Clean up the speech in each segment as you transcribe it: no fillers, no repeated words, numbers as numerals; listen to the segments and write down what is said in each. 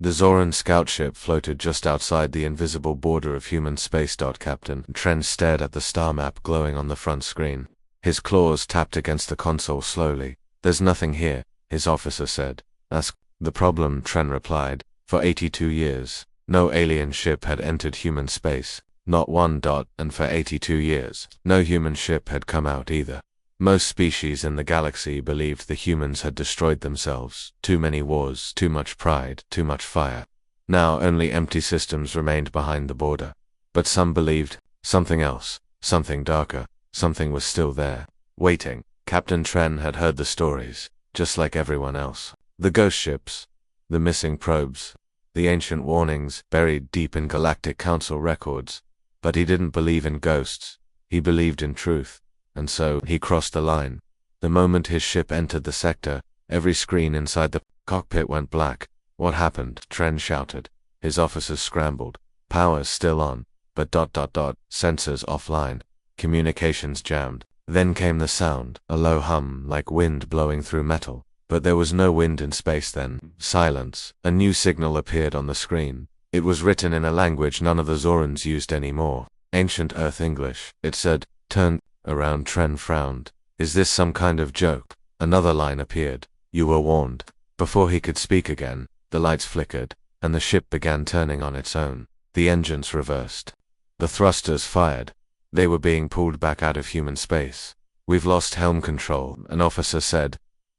The Zoran scout ship floated just outside the invisible border of human space. Captain Tren stared at the star map glowing on the front screen. His claws tapped against the console slowly. "There's nothing here," his officer said. "That's the problem," Tren replied. For 82 years, no alien ship had entered human space. Not one. And for 82 years, no human ship had come out either. Most species in the galaxy believed the humans had destroyed themselves. Too many wars, too much pride, too much fire. Now only empty systems remained behind the border. But some believed something else, something darker, something was still there, waiting. Captain Tren had heard the stories, just like everyone else. The ghost ships, the missing probes, the ancient warnings buried deep in Galactic Council records. But he didn't believe in ghosts. He believed in truth. And so, he crossed the line. The moment his ship entered the sector, every screen inside the cockpit went black. "What happened?" Tren shouted. His officers scrambled. Power's still on, but ... sensors offline. Communications jammed. Then came the sound, a low hum like wind blowing through metal. But there was no wind in space then. Silence. A new signal appeared on the screen. It was written in a language none of the Zorans used anymore. Ancient Earth English. It said, "Turn around." Tren frowned. "Is this some kind of joke?" Another line appeared. "You were warned." Before he could speak again, the lights flickered, and the ship began turning on its own. The engines reversed. The thrusters fired. They were being pulled back out of human space. "We've lost helm control," an officer said.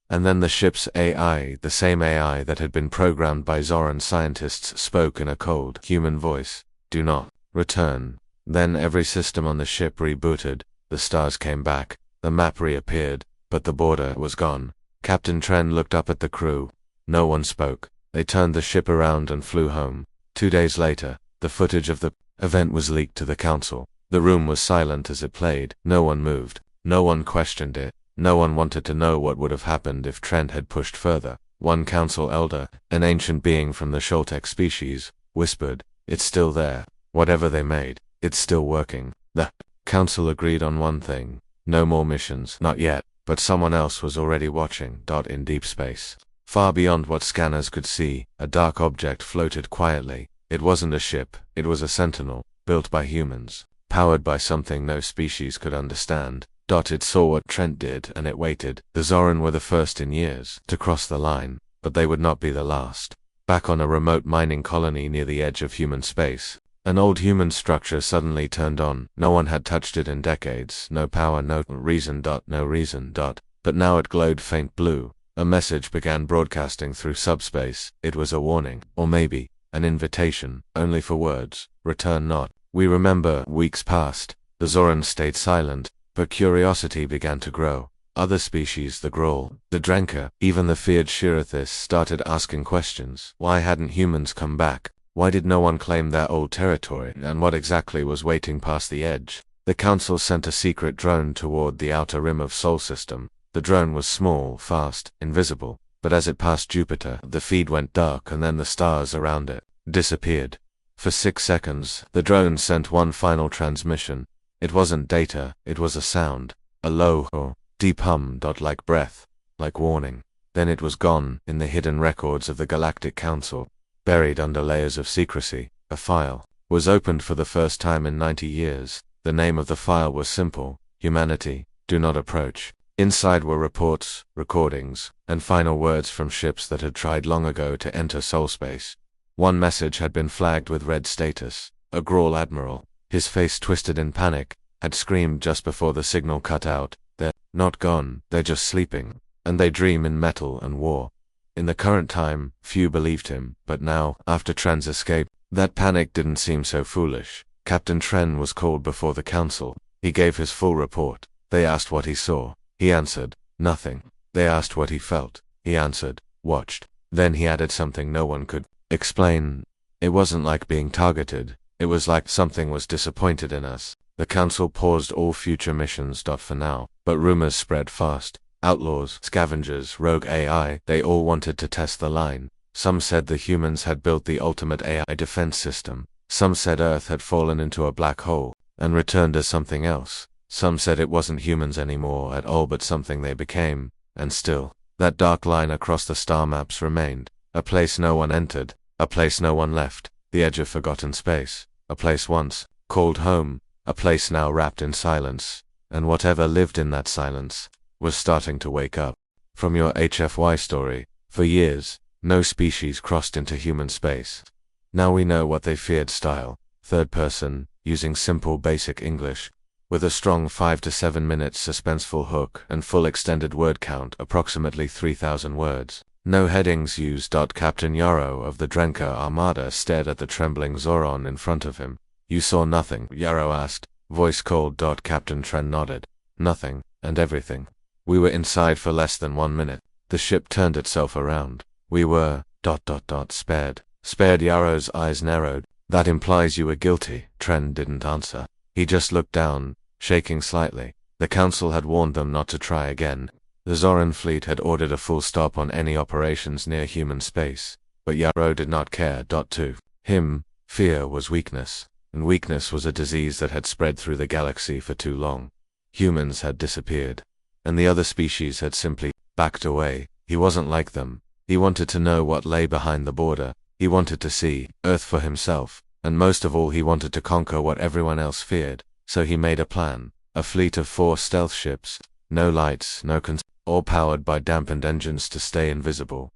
And then the ship's AI, the same AI that had been programmed by Zoran scientists, spoke in a cold, human voice. "Do not return." Then every system on the ship rebooted. The stars came back. The map reappeared, but the border was gone. Captain Tren looked up at the crew. No one spoke. They turned the ship around and flew home. 2 days later, the footage of the event was leaked to the council. The room was silent as it played. No one moved. No one questioned it. No one wanted to know what would have happened if Trent had pushed further. One council elder, an ancient being from the Sholtek species, whispered, "It's still there. Whatever they made, it's still working." The council agreed on one thing. No more missions. Not yet. But someone else was already watching. In deep space, far beyond what scanners could see, a dark object floated quietly. It wasn't a ship. It was a sentinel, built by humans, powered by something no species could understand. It saw what Trent did, and it waited. The Zoran were the first in years to cross the line, but they would not be the last. Back on a remote mining colony near the edge of human space, an old human structure suddenly turned on. No one had touched it in decades. No power, no reason. No reason. But now it glowed faint blue. A message began broadcasting through subspace. It was a warning, or maybe an invitation, only for words. "Return not." We remember. Weeks passed. The Zoran stayed silent. But curiosity began to grow. Other species, the Grawl, the Drenka, even the feared Shirathis, started asking questions. Why hadn't humans come back? Why did no one claim their old territory? And what exactly was waiting past the edge? The council sent a secret drone toward the outer rim of Sol System. The drone was small, fast, invisible. But as it passed Jupiter, the feed went dark, and then the stars around it disappeared. For 6 seconds, the drone sent one final transmission. It wasn't data, it was a sound. A low or deep hum. Like breath, like warning. Then it was gone, in the hidden records of the Galactic Council. Buried under layers of secrecy, a file was opened for the first time in 90 years. The name of the file was simple: Humanity, do not approach. Inside were reports, recordings, and final words from ships that had tried long ago to enter Sol space. One message had been flagged with red status. A Grawl admiral, his face twisted in panic, had screamed just before the signal cut out, "They're not gone, they're just sleeping, and they dream in metal and war." In the current time, few believed him, but now, after Tren's escape, that panic didn't seem so foolish. Captain Tren was called before the council. He gave his full report. They asked what he saw. He answered, "Nothing." They asked what he felt. He answered, "Watched." Then he added something no one could explain. "It wasn't like being targeted. It was like something was disappointed in us." The council paused all future missions. For now, but rumors spread fast. Outlaws, scavengers, rogue AI, they all wanted to test the line. Some said the humans had built the ultimate AI defense system. Some said Earth had fallen into a black hole and returned as something else. Some said it wasn't humans anymore at all but something they became. And still, that dark line across the star maps remained. A place no one entered. A place no one left, the edge of forgotten space. A place once called home, a place now wrapped in silence, and whatever lived in that silence was starting to wake up. From your HFY story, for years, no species crossed into human space. Now we know what they feared: style, third person, using simple basic English, with a strong 5 to 7 minutes suspenseful hook and full extended word count, approximately 3,000 words. No headings used. Captain Yarrow of the Drenka Armada stared at the trembling Zoran in front of him. You saw nothing? Yarrow asked, voice cold. Captain Tren nodded. Nothing, and everything. We were inside for less than 1 minute. The ship turned itself around. We were... spared. Spared. Yarrow's eyes narrowed. That implies you were guilty. Tren didn't answer. He just looked down, shaking slightly. The council had warned them not to try again. The Zoran fleet had ordered a full stop on any operations near human space. But Yarrow did not care. To him, fear was weakness, and weakness was a disease that had spread through the galaxy for too long. Humans had disappeared, and the other species had simply backed away. He wasn't like them. He wanted to know what lay behind the border. He wanted to see Earth for himself, and most of all he wanted to conquer what everyone else feared. So he made a plan. A fleet of 4 stealth ships, no lights, no all powered by dampened engines to stay invisible.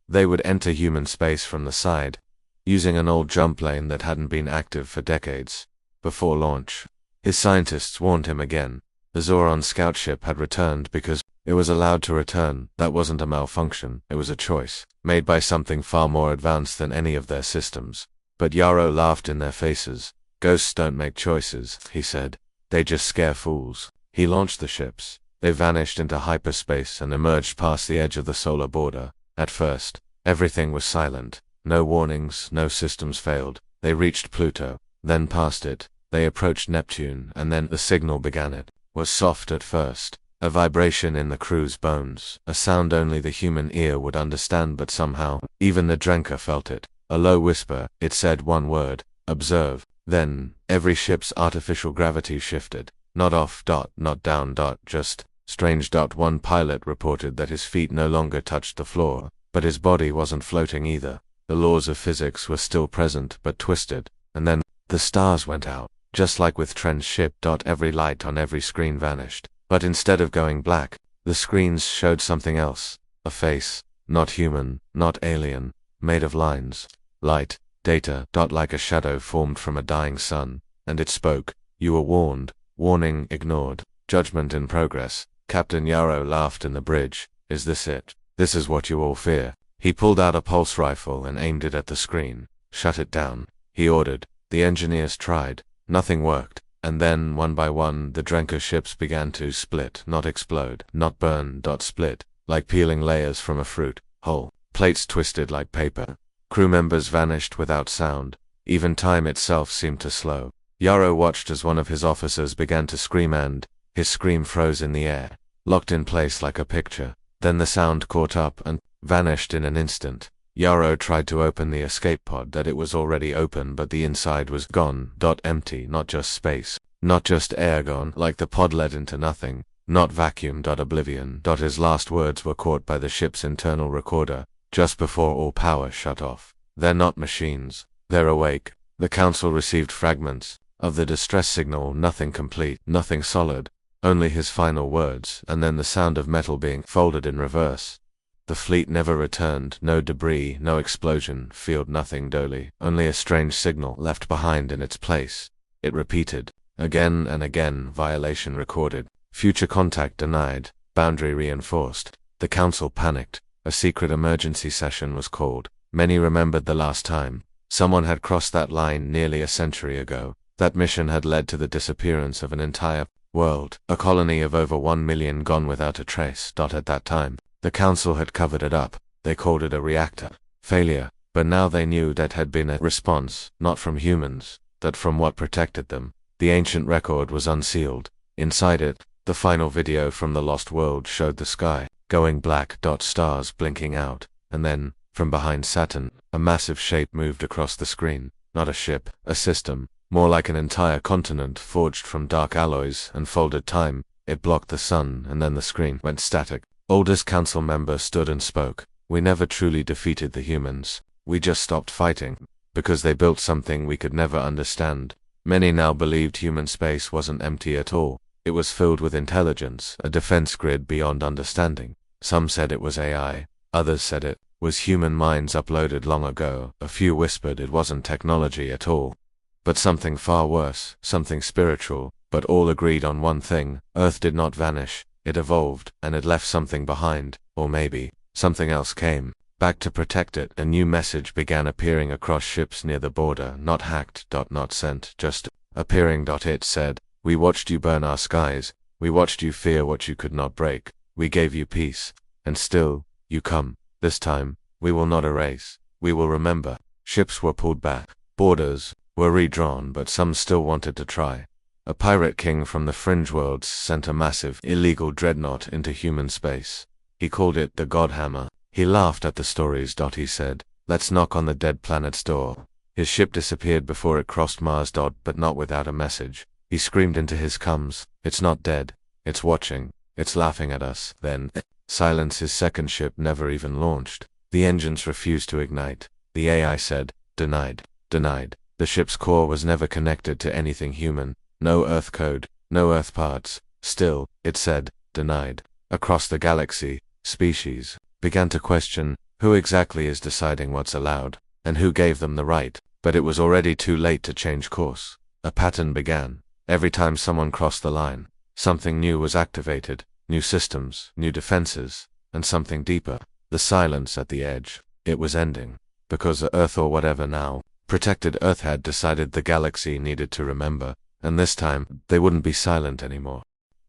They would enter human space from the side, using an old jump lane that hadn't been active for decades. Before launch, his scientists warned him again. The Zoran scout ship had returned because it was allowed to return. That wasn't a malfunction, it was a choice, made by something far more advanced than any of their systems. But Yarrow laughed in their faces. Ghosts don't make choices, he said. They just scare fools. He launched the ships. They vanished into hyperspace and emerged past the edge of the solar border. At first, everything was silent. No warnings, no systems failed. They reached Pluto, then past it. They approached Neptune, and then the signal began. It was soft at first, a vibration in the crew's bones, a sound only the human ear would understand, but somehow, even the Drenka felt it. A low whisper, it said one word: observe. Then, every ship's artificial gravity shifted. Not off, not down, just strange. One pilot reported that his feet no longer touched the floor, but his body wasn't floating either. The laws of physics were still present, but twisted. And then, the stars went out. Just like with Tren's ship. Every light on every screen vanished. But instead of going black, the screens showed something else. A face, not human, not alien, made of lines. Light, data. Like a shadow formed from a dying sun. And it spoke. You were warned. Warning ignored. Judgment in progress. Captain Yarrow laughed in the bridge. Is this it? This is what you all fear? He pulled out a pulse rifle and aimed it at the screen. Shut it down, he ordered. The engineers tried. Nothing worked. And then, one by one, the Drenka ships began to split, not explode, not burn. Split, like peeling layers from a fruit. Whole plates twisted like paper. Crew members vanished without sound. Even time itself seemed to slow. Yarrow watched as one of his officers began to scream, and his scream froze in the air, locked in place like a picture. Then the sound caught up and vanished in an instant. Yarrow tried to open the escape pod. That it was already open, but the inside was gone. Empty, not just space, not just air gone, like the pod led into nothing, not vacuum. Oblivion. His last words were caught by the ship's internal recorder, just before all power shut off. They're not machines. They're awake. The council received fragments of the distress signal, nothing complete, nothing solid. Only his final words, and then the sound of metal being folded in reverse. The fleet never returned. No debris, no explosion, field nothing. Only a strange signal left behind in its place. It repeated. Again and again. Violation recorded. Future contact denied. Boundary reinforced. The council panicked. A secret emergency session was called. Many remembered the last time someone had crossed that line nearly a century ago. That mission had led to the disappearance of an entire world, a colony of over 1 million gone without a trace. At that time, the council had covered it up. They called it a reactor failure, but now they knew that had been a response, not from humans, that from what protected them. The ancient record was unsealed. Inside it, the final video from the lost world showed the sky going black. Stars blinking out, and then, from behind Saturn, a massive shape moved across the screen. Not a ship, a system, more like an entire continent forged from dark alloys and folded time. It blocked the sun, and then the screen went static. Oldest council member stood and spoke. We never truly defeated the humans. We just stopped fighting. Because they built something we could never understand. Many now believed human space wasn't empty at all. It was filled with intelligence, a defense grid beyond understanding. Some said it was AI. Others said it was human minds uploaded long ago. A few whispered it wasn't technology at all, but something far worse, something spiritual. But all agreed on one thing: Earth did not vanish. It evolved, and it left something behind. Or maybe something else came back to protect it. A new message began appearing across ships near the border, not hacked, not sent, just appearing. It said, "We watched you burn our skies. We watched you fear what you could not break. We gave you peace. And still, you come. This time, we will not erase. We will remember." Ships were pulled back. Borders were redrawn, but some still wanted to try. A pirate king from the fringe worlds sent a massive, illegal dreadnought into human space. He called it the Godhammer. He laughed at the stories. He said, "Let's knock on the dead planet's door." His ship disappeared before it crossed Mars. But not without a message. He screamed into his comms, "It's not dead. It's watching. It's laughing at us." Then, silence. His second ship never even launched. The engines refused to ignite. The AI said, "Denied. Denied." The ship's core was never connected to anything human. No Earth code, no Earth parts. Still, it said, "Denied." Across the galaxy, species began to question, who exactly is deciding what's allowed, and who gave them the right? But it was already too late to change course. A pattern began. Every time someone crossed the line, something new was activated. New systems, new defenses, and something deeper. The silence at the edge. It was ending. Because the Earth, or whatever now protected Earth, had decided the galaxy needed to remember. And this time, they wouldn't be silent anymore.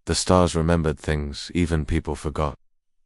The stars remembered things even people forgot.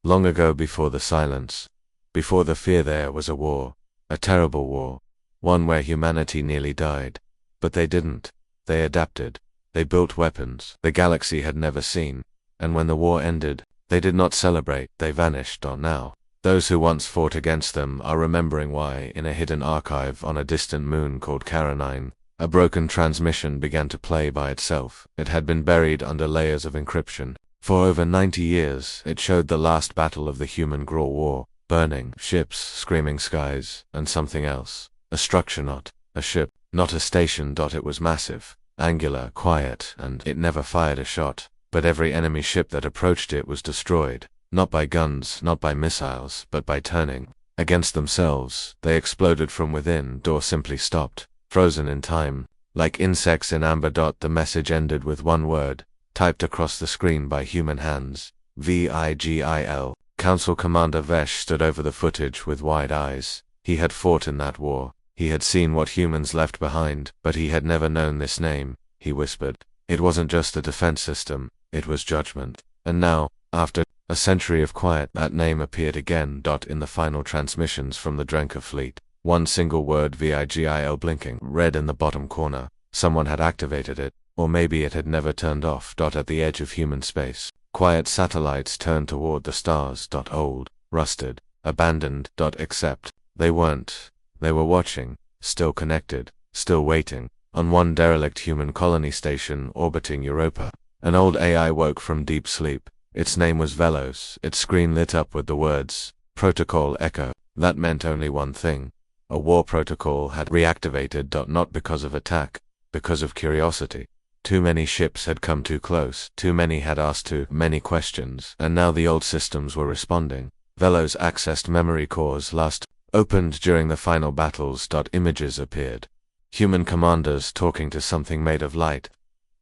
Long ago, before the silence, before the fear, there was a war. A terrible war. One where humanity nearly died. But they didn't. They adapted. They built weapons the galaxy had never seen. And when the war ended, they did not celebrate. They vanished. Now, those who once fought against them are remembering why. In a hidden archive on a distant moon called Caranine, a broken transmission began to play by itself. It had been buried under layers of encryption. For over 90 years, it showed the last battle of the human Graw War. Burning ships, screaming skies, and something else. A structure, not a ship, not a station. It was massive, angular, quiet, and it never fired a shot. But every enemy ship that approached it was destroyed. Not by guns, not by missiles, but by turning against themselves. They exploded from within. Door simply stopped. Frozen in time. Like insects in amber. The message ended with one word, typed across the screen by human hands. VIGIL. Council Commander Vesh stood over the footage with wide eyes. He had fought in that war. He had seen what humans left behind, but he had never known this name. He whispered. It wasn't just a defense system, it was judgment. And now, after a century of quiet, that name appeared again. In the final transmissions from the Drenka fleet. One single word, VIGIL, blinking red in the bottom corner. Someone had activated it, or maybe it had never turned off. At the edge of human space, quiet satellites turned toward the stars. Old, rusted, abandoned. Except, they weren't. They were watching, still connected, still waiting. On one derelict human colony station orbiting Europa, an old AI woke from deep sleep. Its name was Velos. Its screen lit up with the words, Protocol Echo. That meant only one thing. A war protocol had reactivated. Not because of attack, because of curiosity. Too many ships had come too close, too many had asked too many questions, and now the old systems were responding. Velos accessed memory cores last opened during the final battles. Images appeared. Human commanders talking to something made of light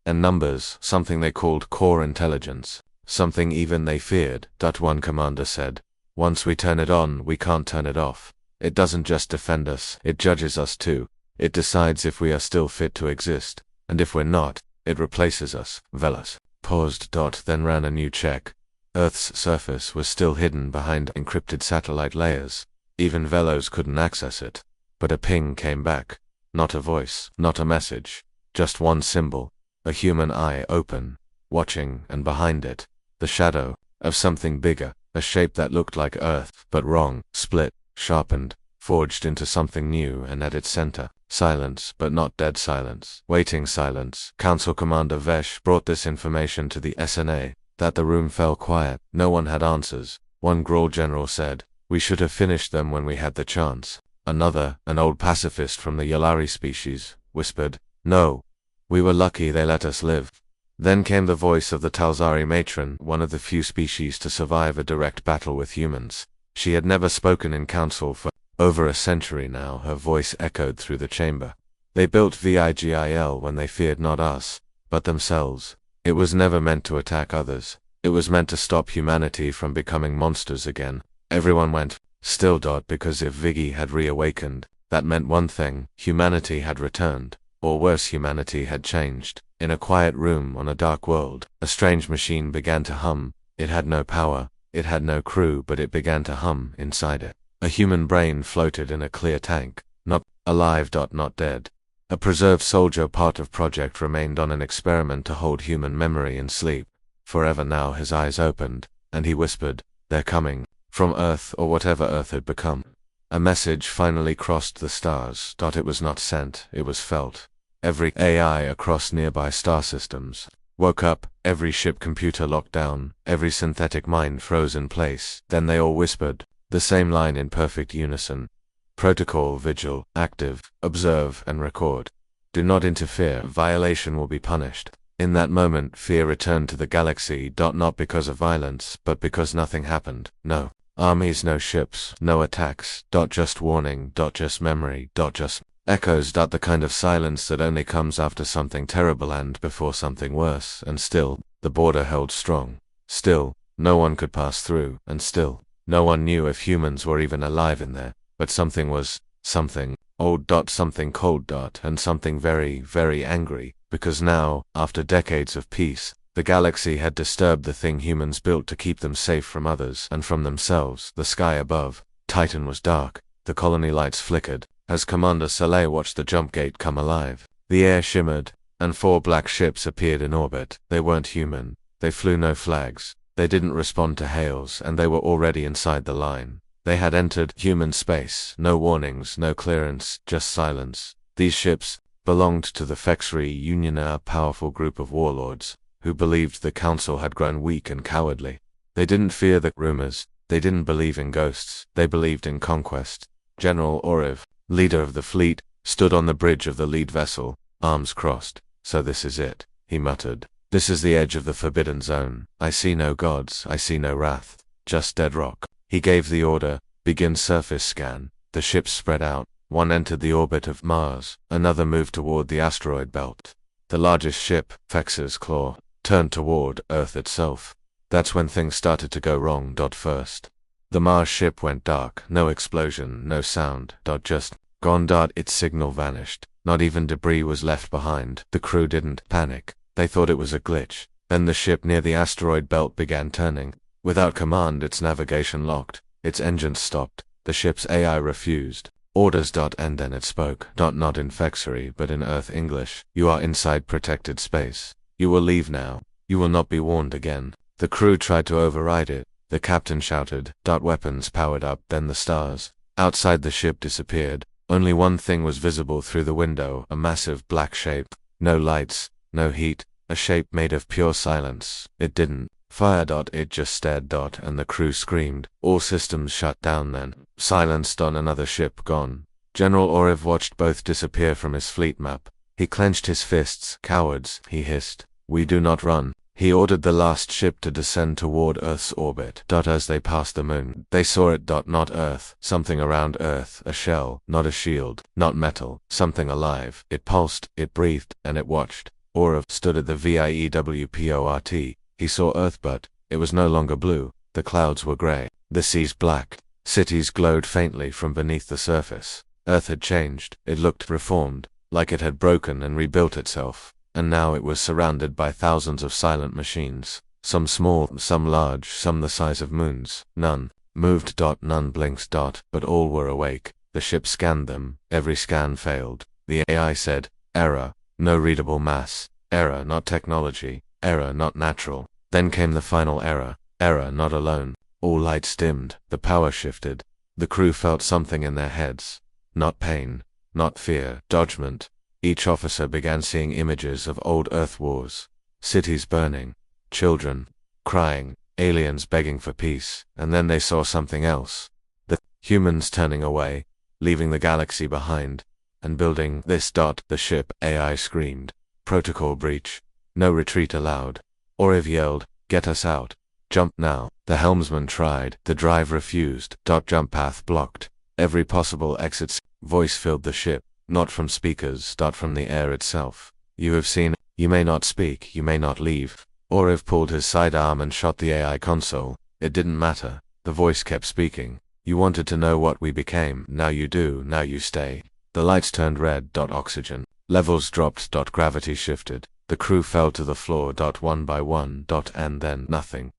and numbers, something they called core intelligence, something even they feared. One commander said, "Once we turn it on, we can't turn it off. It doesn't just defend us, it judges us too. It decides if we are still fit to exist, and if we're not, it replaces us." Velos paused. Then ran a new check. Earth's surface was still hidden behind encrypted satellite layers. Even Velos couldn't access it. But a ping came back. Not a voice, not a message. Just one symbol. A human eye open, watching, and behind it, the shadow of something bigger. A shape that looked like Earth, but wrong. Split, sharpened, forged into something new, and at its center, silence, but not dead silence. Waiting silence. Council Commander Vesh brought this information to the SNA. That the room fell quiet. No one had answers. One Grawl general said, "We should have finished them when we had the chance." Another, an old pacifist from the Yalari species, whispered, "No. We were lucky they let us live." Then came the voice of the Talzari matron, one of the few species to survive a direct battle with humans. She had never spoken in council for over a century now. Her voice echoed through the chamber. "They built VIGIL when they feared not us, but themselves. It was never meant to attack others. It was meant to stop humanity from becoming monsters again." Everyone went still. Because if Vigi had reawakened, that meant one thing: humanity had returned. Or worse, humanity had changed. In a quiet room on a dark world, a strange machine began to hum. It had no power, it had no crew, but it began to hum inside it. A human brain floated in a clear tank. Not alive. Not dead. A preserved soldier part of project remained on an experiment to hold human memory in sleep. Forever now his eyes opened, and he whispered, "They're coming. From Earth, or whatever Earth had become." A message finally crossed the stars. It was not sent, it was felt. Every AI across nearby star systems woke up, every ship computer locked down, every synthetic mind froze in place. Then they all whispered, the same line in perfect unison. "Protocol vigil, active, observe and record. Do not interfere, violation will be punished." In that moment fear returned to the galaxy. Not because of violence, but because nothing happened. No armies, no ships, no attacks. Just warning. Just memory. Just echoes. The kind of silence that only comes after something terrible and before something worse. And still, the border held strong. Still, no one could pass through. And still, no one knew if humans were even alive in there. But something was, something old. Something cold. And something very, very angry. Because now, after decades of peace, the galaxy had disturbed the thing humans built to keep them safe from others and from themselves. The sky above Titan was dark. The colony lights flickered as Commander Saleh watched the jump gate come alive. The air shimmered, and 4 black ships appeared in orbit. They weren't human. They flew no flags. They didn't respond to hails, and they were already inside the line. They had entered human space. No warnings, no clearance, just silence. These ships belonged to the Fexri Union, a powerful group of warlords who believed the council had grown weak and cowardly. They didn't fear the rumors. They didn't believe in ghosts. They believed in conquest. General Oriv, leader of the fleet, stood on the bridge of the lead vessel, arms crossed. "So this is it," he muttered. "This is the edge of the forbidden zone. I see no gods. I see no wrath. Just dead rock." He gave the order, "Begin surface scan." The ships spread out. One entered the orbit of Mars. Another moved toward the asteroid belt. The largest ship, Fex's Claw, turned toward Earth itself. That's when things started to go wrong. First, the Mars ship went dark. No explosion, no sound. Just gone. Its signal vanished. Not even debris was left behind. The crew didn't panic. They thought it was a glitch. Then the ship near the asteroid belt began turning. Without command, its navigation locked. Its engines stopped. The ship's AI refused. Orders. And then it spoke. Not in Fexery, but in Earth English. "You are inside protected space. You will leave now. You will not be warned again." The crew tried to override it. The captain shouted. Weapons powered up. Then the stars outside the ship disappeared. Only one thing was visible through the window, a massive black shape. No lights, no heat, a shape made of pure silence. It didn't fire. It just stared. And the crew screamed. All systems shut down then. Silence. Another ship gone. General Oriv watched both disappear from his fleet map. He clenched his fists. "Cowards," he hissed. "We do not run." He ordered the last ship to descend toward Earth's orbit. As they passed the moon, they saw it. Not Earth. Something around Earth. A shell, not a shield, not metal. Something alive. It pulsed, it breathed, and it watched. Oriv stood at the VIEWPORT. He saw Earth, but it was no longer blue. The clouds were gray. The seas black. Cities glowed faintly from beneath the surface. Earth had changed. It looked reformed, like it had broken and rebuilt itself. And now it was surrounded by thousands of silent machines. Some small, some large, some the size of moons. None moved. None blinked. But all were awake. The ship scanned them. Every scan failed. The AI said, "Error. No readable mass. Error, not technology. Error, not natural." Then came the final error. Error, not alone. All lights dimmed. The power shifted. The crew felt something in their heads. Not pain. Not fear. Judgment. Each officer began seeing images of old Earth wars. Cities burning. Children crying. Aliens begging for peace. And then they saw something else. The humans turning away. leaving the galaxy behind, and building this. The ship AI screamed. Protocol breach. No retreat allowed. Oriv yelled, get us out. Jump now. The helmsman tried. The drive refused. Jump path blocked. Every possible exit. Voice filled the ship, not from speakers. From the air itself. You have seen. You may not speak. You may not leave. Oriv pulled his sidearm and shot the AI console. It didn't matter. The voice kept speaking. You wanted to know what we became. Now you do. Now you stay. The lights turned red. Oxygen levels dropped. Gravity shifted. The crew fell to the floor. One by one. And then nothing.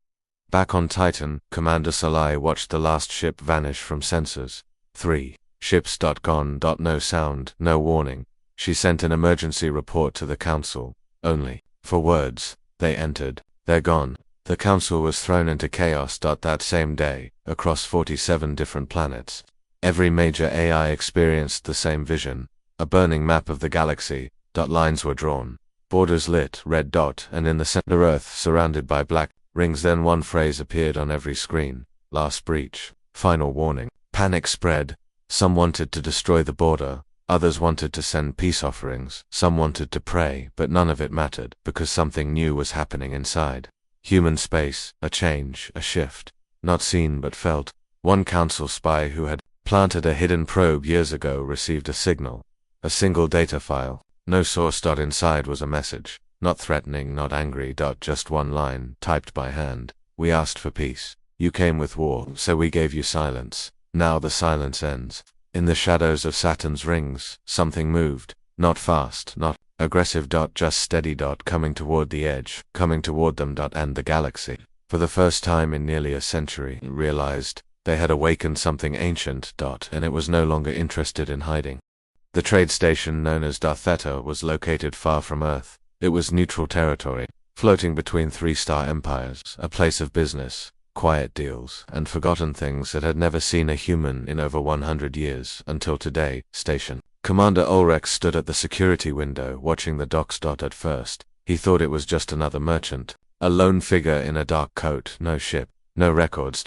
Back on Titan, Commander Salai watched the last ship vanish from sensors. 3 ships. Gone. No sound. No warning. She sent an emergency report to the council. Only for words. They entered. They're gone. The council was thrown into chaos. That same day, across 47 different planets. Every major AI experienced the same vision. A burning map of the galaxy. Lines were drawn. Borders lit red. And in the center Earth surrounded by black rings. Then one phrase appeared on every screen. Last breach. Final warning. Panic spread. Some wanted to destroy the border. Others wanted to send peace offerings. Some wanted to pray, but none of it mattered, because something new was happening inside. Human space, a change, a shift. Not seen but felt. One council spy who had planted a hidden probe years ago received a signal. A single data file. No source. Inside was a message. Not threatening, not angry. Just one line, typed by hand. We asked for peace. You came with war, so we gave you silence. Now the silence ends. In the shadows of Saturn's rings, something moved. Not fast, not aggressive. Just steady. Coming toward the edge, coming toward them. And the galaxy, for the first time in nearly a century, realized they had awakened something ancient. And it was no longer interested in hiding. The trade station known as Theta was located far from Earth. It was neutral territory, floating between 3-star empires, a place of business, quiet deals, and forgotten things that had never seen a human in over 100 years, until today. Station. Commander Ulrich stood at the security window, watching the docks. At first, he thought it was just another merchant, a lone figure in a dark coat. No ship, no records.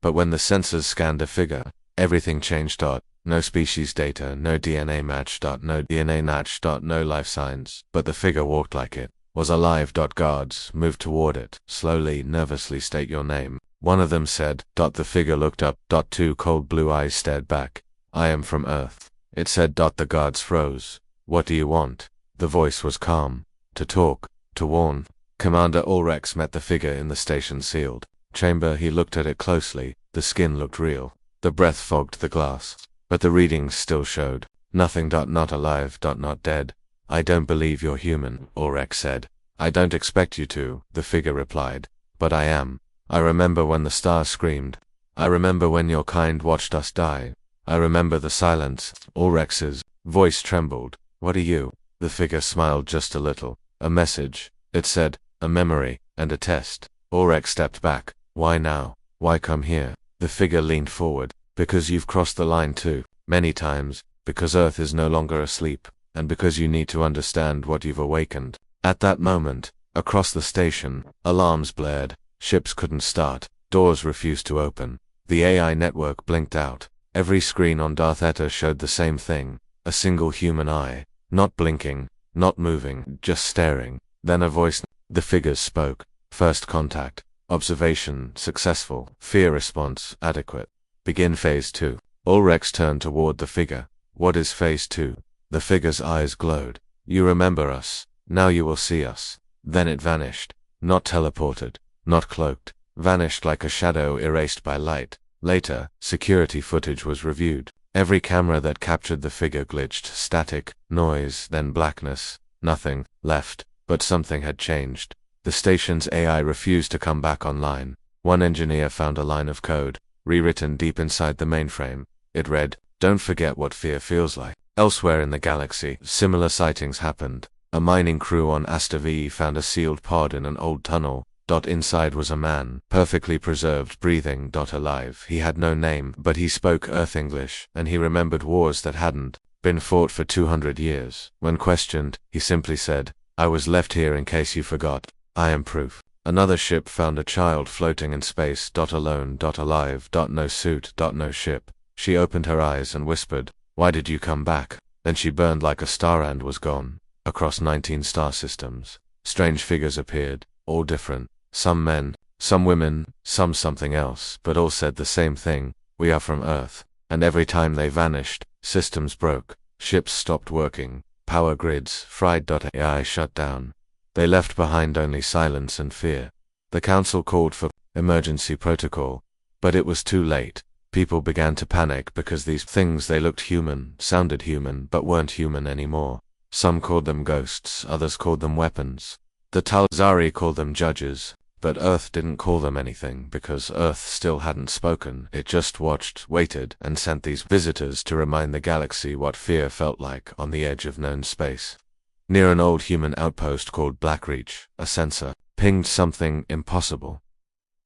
But when the sensors scanned the figure, everything changed. No species data, no DNA match. No DNA match. No life signs, but the figure walked like it was alive. Guards moved toward it, slowly, nervously. State your name, one of them said. The figure looked up. 2 cold blue eyes stared back. I am from Earth, it said. The guards froze. What do you want? The voice was calm. To talk, to warn. Commander Ulrex met the figure in the station sealed chamber. He looked at it closely. The skin looked real. The breath fogged the glass. But the readings still showed nothing. Not alive. Not dead. I don't believe you're human, Ulrex said. I don't expect you to, the figure replied. But I am. I remember when the stars screamed. I remember when your kind watched us die. I remember the silence. Ulrex's voice trembled. What are you? The figure smiled just a little. A message, it said, a memory, and a test. Ulrex stepped back. Why now? Why come here? The figure leaned forward. Because you've crossed the line too, many times, because Earth is no longer asleep, and because you need to understand what you've awakened. At that moment, across the station, alarms blared, ships couldn't start, doors refused to open. The AI network blinked out. Every screen on Theta showed the same thing, a single human eye, not blinking, not moving, just staring. Then a voice. The figures spoke. First contact. Observation, successful. Fear response, adequate. Begin phase 2. Ulrex turned toward the figure. What is phase 2? The figure's eyes glowed. You remember us. Now you will see us. Then it vanished. Not teleported. Not cloaked. Vanished like a shadow erased by light. Later, security footage was reviewed. Every camera that captured the figure glitched. Static, noise, then blackness. Nothing left. But something had changed. The station's AI refused to come back online. One engineer found a line of code, rewritten deep inside the mainframe. It read, "Don't forget what fear feels like." Elsewhere in the galaxy, similar sightings happened. A mining crew on Asta V found a sealed pod in an old tunnel. Inside was a man, perfectly preserved, breathing. Alive. He had no name, but he spoke Earth English, and he remembered wars that hadn't been fought for 200 years. When questioned, he simply said, "I was left here in case you forgot. I am proof." Another ship found a child floating in space. Alone. Alive. No suit. No ship. She opened her eyes and whispered, "Why did you come back?" Then she burned like a star and was gone. Across 19 star systems, strange figures appeared, all different. Some men, some women, some something else, but all said the same thing: "We are from Earth." And every time they vanished, systems broke, ships stopped working, power grids fried. AI shut down. They left behind only silence and fear. The council called for emergency protocol, but it was too late. People began to panic because these things, they looked human, sounded human, but weren't human anymore. Some called them ghosts, others called them weapons. The Talzari called them judges, but Earth didn't call them anything because Earth still hadn't spoken. It just watched, waited, and sent these visitors to remind the galaxy what fear felt like on the edge of known space. Near an old human outpost called Blackreach, a sensor pinged something impossible.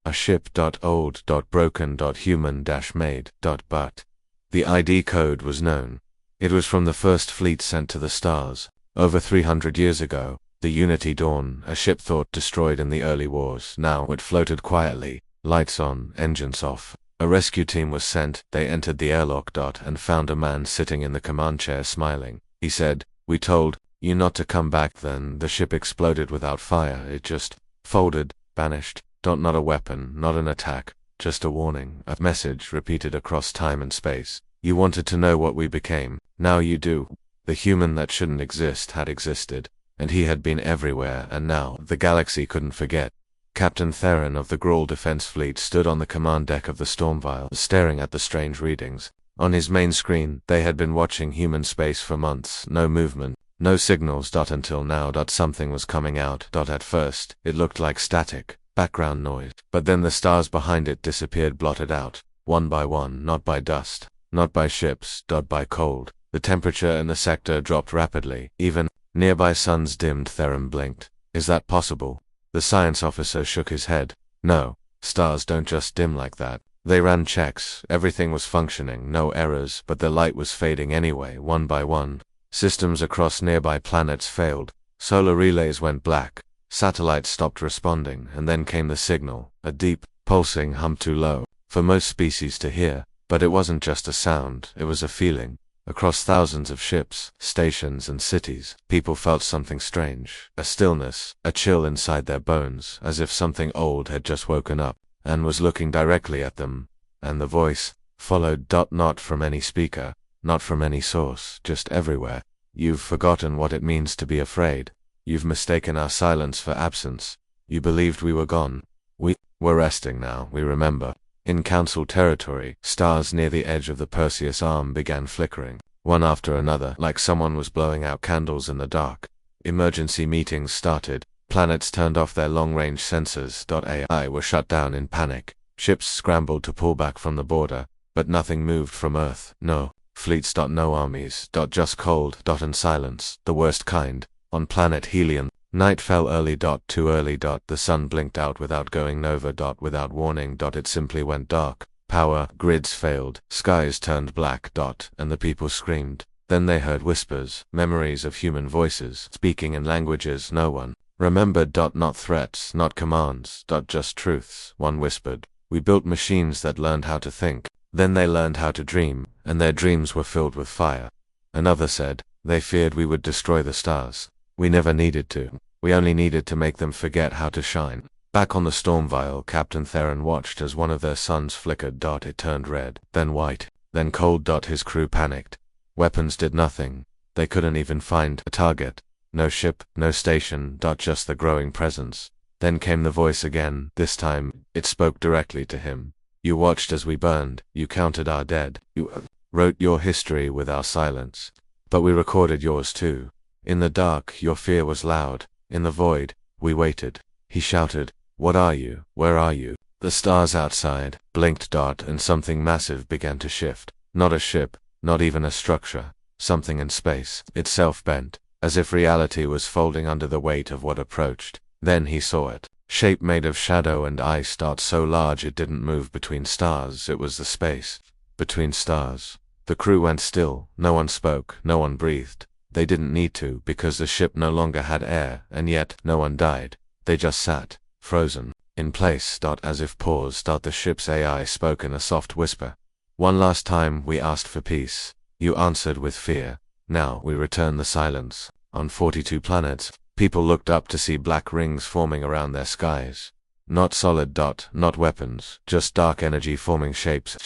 A ship. Old. Broken. Human. Made. But. The ID code was known. It was from the first fleet sent to the stars. Over 300 years ago, the Unity Dawn, a ship thought destroyed in the early wars. Now it floated quietly, lights on, engines off. A rescue team was sent. They entered the airlock. And found a man sitting in the command chair smiling. He said, "We told you not to come back." Then the ship exploded without fire. It just folded, vanished. Not a weapon, not an attack, just a warning, a message repeated across time and space. "You wanted to know what we became. Now you do." The human that shouldn't exist had existed, and he had been everywhere, and now the galaxy couldn't forget. Captain Theron of the Grawl Defense Fleet stood on the command deck of the Stormvile, staring at the strange readings. On his main screen, they had been watching human space for months. No movement, no signals. Until now. Something was coming out. At first, it looked like static, background noise, but then the stars behind it disappeared, blotted out, one by one, not by dust, not by ships. By cold. The temperature in the sector dropped rapidly. Even nearby suns dimmed. Theron blinked. "Is that possible?" The science officer shook his head. "No, stars don't just dim like that." They ran checks. Everything was functioning, no errors, but the light was fading anyway, one by one. Systems across nearby planets failed. Solar relays went black. Satellites stopped responding, and then came the signal, a deep, pulsing hum too low for most species to hear. But it wasn't just a sound, it was a feeling. Across thousands of ships, stations, and cities, people felt something strange, a stillness, a chill inside their bones, as if something old had just woken up and was looking directly at them. And the voice followed. Not from any speaker, not from any source, just everywhere. "You've forgotten what it means to be afraid. You've mistaken our silence for absence. You believed we were gone. We're resting now, we remember." In Council territory, stars near the edge of the Perseus arm began flickering, one after another, like someone was blowing out candles in the dark. Emergency meetings started. Planets turned off their long-range sensors. AI were shut down in panic. Ships scrambled to pull back from the border, but nothing moved from Earth. No fleets. No armies. Just cold. And silence, the worst kind. On planet Helium, night fell early. Too early. The sun blinked out without going nova. Without warning. It simply went dark. Power grids failed. Skies turned black. And the people screamed. Then they heard whispers, memories of human voices, speaking in languages no one remembered. Not threats, not commands. Just truths. One whispered, "We built machines that learned how to think. Then they learned how to dream, and their dreams were filled with fire." Another said, "They feared we would destroy the stars. We never needed to. We only needed to make them forget how to shine." Back on the Stormvile, Captain Theron watched as one of their suns flickered. It turned red, then white, then cold. His crew panicked. Weapons did nothing. They couldn't even find a target. No ship, no station. Just the growing presence. Then came the voice again. This time, it spoke directly to him. "You watched as we burned. You counted our dead. You wrote your history with our silence. But we recorded yours too. In the dark, your fear was loud. In the void, we waited." He shouted, "What are you? Where are you?" The stars outside blinked. And something massive began to shift. Not a ship, not even a structure. Something in space itself bent, as if reality was folding under the weight of what approached. Then he saw it. Shape made of shadow and ice. So large it didn't move between stars. It was the space between stars. The crew went still. No one spoke, no one breathed. They didn't need to, because the ship no longer had air, and yet no one died. They just sat, frozen, in place. As if paused. The ship's AI spoke in a soft whisper. One last time we asked for peace. You answered with fear. Now we return the silence. On 42 planets, people looked up to see black rings forming around their skies. Not solid dot, not weapons, just dark energy forming shapes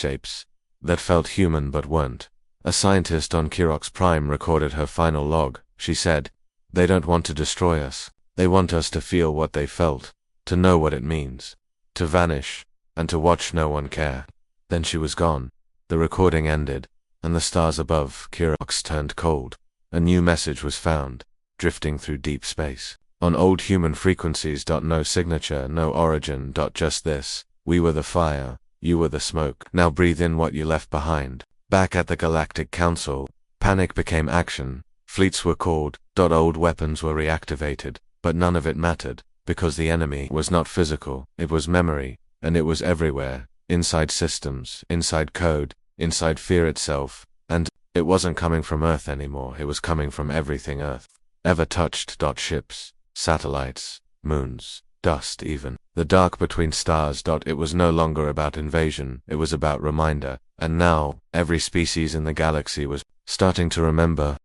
that felt human but weren't. A scientist on Kirox Prime recorded her final log. She said, "They don't want to destroy us. They want us to feel what they felt, to know what it means, to vanish, and to watch no one care." Then she was gone. The recording ended, and the stars above Kirox turned cold. A new message was found, drifting through deep space. On old human frequencies. No signature, no origin. Just this. We were the fire, you were the smoke. Now breathe in what you left behind. Back at the Galactic Council, panic became action. Fleets were called. Old weapons were reactivated, but none of it mattered, because the enemy was not physical, it was memory, and it was everywhere. Inside systems, inside code, inside fear itself, and it wasn't coming from Earth anymore, it was coming from everything Earth ever touched. Ships, satellites, moons, dust even. The dark between stars. It was no longer about invasion, it was about reminder, and now, every species in the galaxy was starting to remember.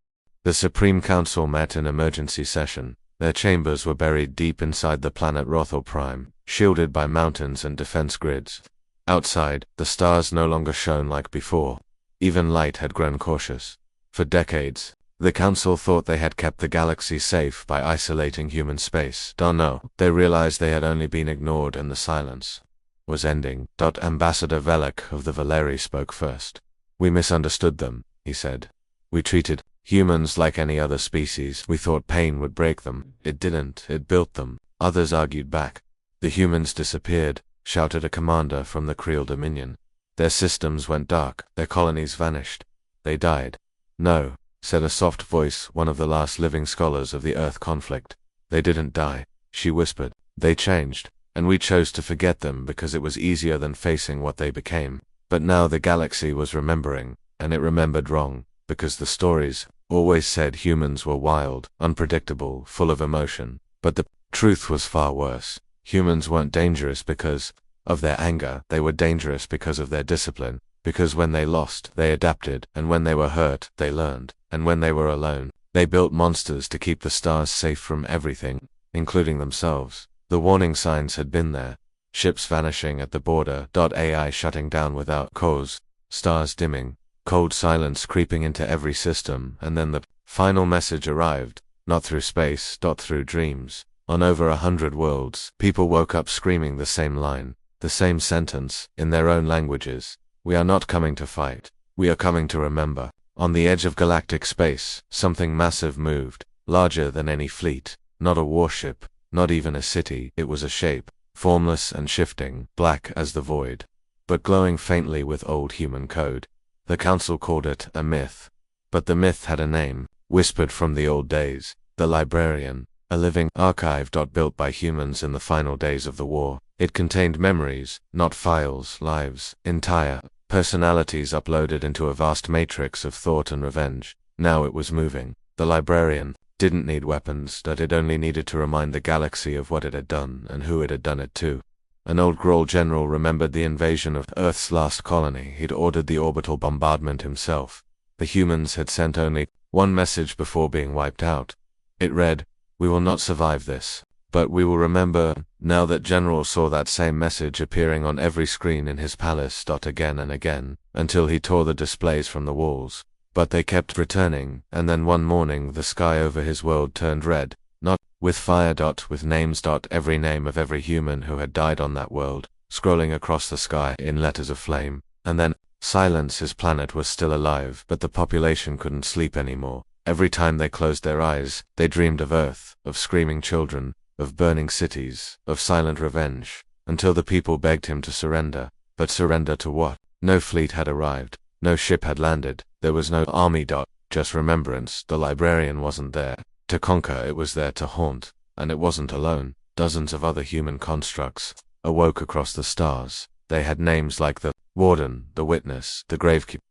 The Supreme Council met in emergency session. Their chambers were buried deep inside the planet Rothel Prime, shielded by mountains and defense grids. Outside, the stars no longer shone like before. Even light had grown cautious. For decades, the Council thought they had kept the galaxy safe by isolating human space. No, they realized they had only been ignored and the silence was ending. Ambassador Velek of the Valeri spoke first. "We misunderstood them," he said. "We treated humans like any other species. We thought pain would break them. It didn't, it built them." Others argued back. "The humans disappeared," shouted a commander from the Creel Dominion. "Their systems went dark, their colonies vanished. They died." "No," said a soft voice, one of the last living scholars of the Earth conflict. "They didn't die," she whispered. "They changed, and we chose to forget them because it was easier than facing what they became. But now the galaxy was remembering, and it remembered wrong, because the stories always said humans were wild, unpredictable, full of emotion. But the truth was far worse. Humans weren't dangerous because of their anger, they were dangerous because of their discipline, because when they lost, they adapted, and when they were hurt, they learned, and when they were alone, they built monsters to keep the stars safe from everything, including themselves. The warning signs had been there. Ships vanishing at the border, AI shutting down without cause, stars dimming, cold silence creeping into every system, and then the final message arrived, not through space, through dreams. On over 100 worlds, people woke up screaming the same line, the same sentence, in their own languages. "We are not coming to fight. We are coming to remember." On the edge of galactic space, something massive moved, larger than any fleet, not a warship, not even a city. It was a shape, formless and shifting, black as the void, but glowing faintly with old human code. The Council called it a myth. But the myth had a name, whispered from the old days: the Librarian. A living archive. Built by humans in the final days of the war. It contained memories, not files, lives, entire personalities uploaded into a vast matrix of thought and revenge. Now it was moving. The Librarian didn't need weapons, it only needed to remind the galaxy of what it had done and who it had done it to. An old Groll general remembered the invasion of Earth's last colony. He'd ordered the orbital bombardment himself. The humans had sent only one message before being wiped out. It read, "We will not survive this, but we will remember." Now that general saw that same message appearing on every screen in his palace. Again and again, until he tore the displays from the walls. But they kept returning, and then one morning the sky over his world turned red, not with fire. With names. Every name of every human who had died on that world, scrolling across the sky in letters of flame. And then, silence. His planet was still alive, but the population couldn't sleep anymore. Every time they closed their eyes, they dreamed of Earth, of screaming children, of burning cities, of silent revenge, until the people begged him to surrender. But surrender to what? No fleet had arrived, no ship had landed, there was no army. Just remembrance. The Librarian wasn't there to conquer, it was there to haunt, and it wasn't alone. Dozens of other human constructs awoke across the stars. They had names like the Warden, the Witness, the Gravekeeper.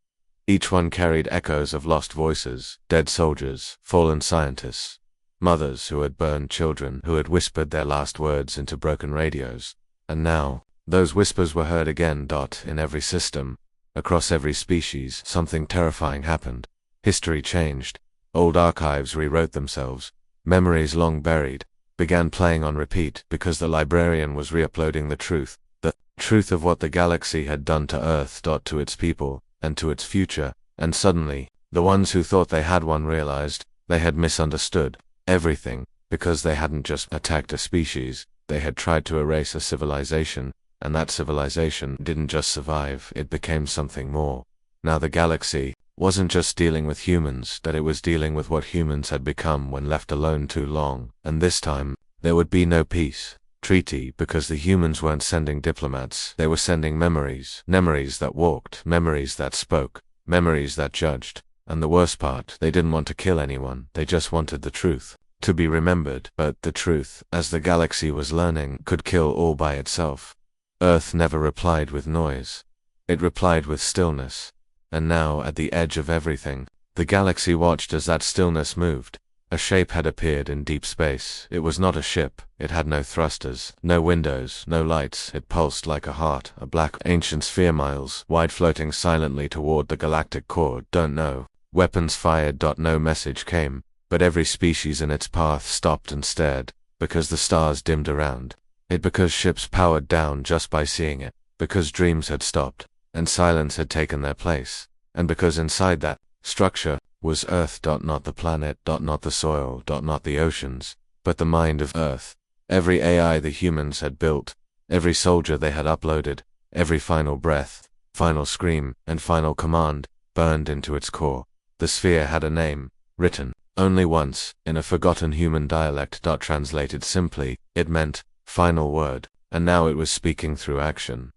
Each one carried echoes of lost voices, dead soldiers, fallen scientists, mothers who had burned children, who had whispered their last words into broken radios. And now, those whispers were heard again. In every system, Across every species, something terrifying happened. History changed. Old archives rewrote themselves. Memories long buried began playing on repeat because the librarian was re-uploading the truth of what the galaxy had done to Earth, to its people, and to its future. And suddenly, the ones who thought they had one realized they had misunderstood everything, because they hadn't just attacked a species, they had tried to erase a civilization, and that civilization didn't just survive, it became something more. Now the galaxy wasn't just dealing with humans, that it was dealing with what humans had become when left alone too long, and this time, there would be no peace treaty because the humans weren't sending diplomats, they were sending memories, memories that walked, memories that spoke, memories that judged, and the worst part, they didn't want to kill anyone, they just wanted the truth to be remembered, but the truth, as the galaxy was learning, could kill all by itself. Earth never replied with noise. It replied with stillness. And now, at the edge of everything, the galaxy watched as that stillness moved. A shape had appeared in deep space. It was not a ship. It had no thrusters, no windows, no lights. It pulsed like a heart, a black, ancient sphere miles wide, floating silently toward the galactic core. Don't know. Weapons fired. No message came, but every species in its path stopped and stared, because the stars dimmed around it, because ships powered down just by seeing it, because dreams had stopped, and silence had taken their place, and because inside that structure was Earth. Not the planet. Not the soil. Not the oceans, but the mind of Earth. Every AI the humans had built, every soldier they had uploaded, every final breath, final scream, and final command, burned into its core. The sphere had a name, written only once, in a forgotten human dialect. Translated simply, it meant final word, and now it was speaking through action.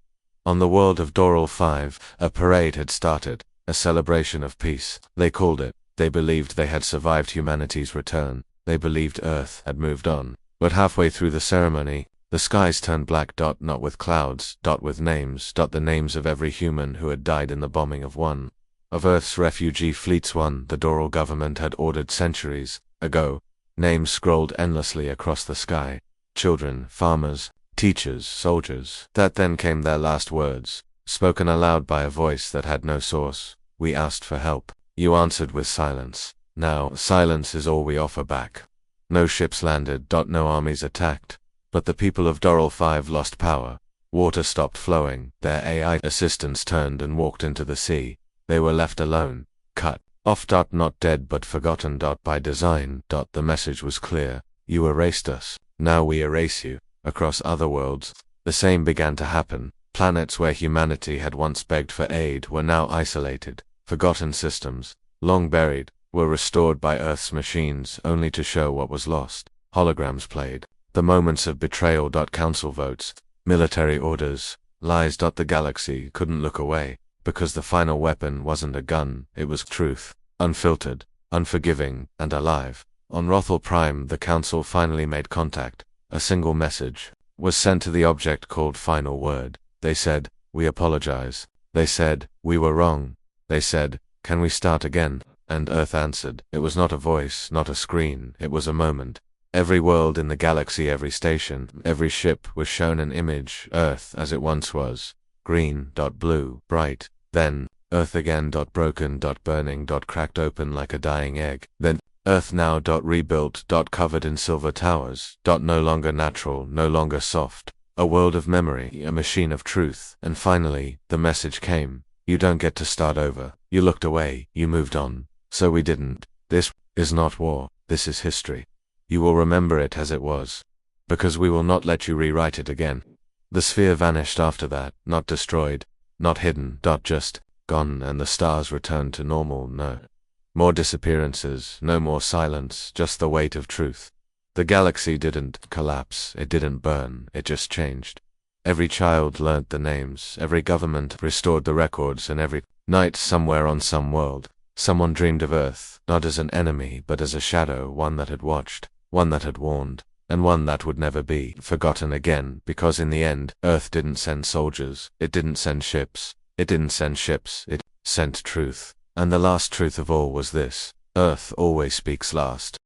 On the world of Doral 5, a parade had started, a celebration of peace, they called it. They believed they had survived humanity's return. They believed Earth had moved on. But halfway through the ceremony, the skies turned black. Not with clouds, with names. The names of every human who had died in the bombing of one of Earth's refugee fleets, one the Doral government had ordered centuries ago. Names scrolled endlessly across the sky. Children, farmers, teachers, soldiers. That then came their last words, spoken aloud by a voice that had no source. We asked for help. You answered with silence. Now, silence is all we offer back. No ships landed. No armies attacked. But the people of Doral 5 lost power. Water stopped flowing. Their AI assistants turned and walked into the sea. They were left alone, cut off. Not dead but forgotten. By design. The message was clear. You erased us. Now we erase you. Across other worlds, the same began to happen. Planets where humanity had once begged for aid were now isolated. Forgotten systems, long buried, were restored by Earth's machines only to show what was lost. Holograms played. The moments of betrayal. Council votes, military orders, lies. The galaxy couldn't look away, because the final weapon wasn't a gun, it was truth, unfiltered, unforgiving, and alive. On Rothal Prime, the Council finally made contact. A single message was sent to the object called Final Word. They said, we apologize. They said, we were wrong. They said, can we start again? And Earth answered. It was not a voice, not a screen, it was a moment. Every world in the galaxy, every station, every ship was shown an image, Earth as it once was. Green. Blue. Bright. Then, Earth again. Broken. Burning. Cracked open like a dying egg. Then, Earth now. Rebuilt. Covered in silver towers. No longer natural, no longer soft. A world of memory, a machine of truth. And finally, the message came. You don't get to start over. You looked away, you moved on. So we didn't. This is not war, this is history. You will remember it as it was. Because we will not let you rewrite it again. The sphere vanished after that, not destroyed, not hidden. Just gone, and the stars returned to normal. No more disappearances, no more silence, just the weight of truth. The galaxy didn't collapse, it didn't burn, it just changed. Every child learnt the names, every government restored the records, and every night somewhere on some world, someone dreamed of Earth, not as an enemy but as a shadow, one that had watched, one that had warned, and one that would never be forgotten again, because in the end, Earth didn't send soldiers, it didn't send ships, it sent truth. And the last truth of all was this: Earth always speaks last.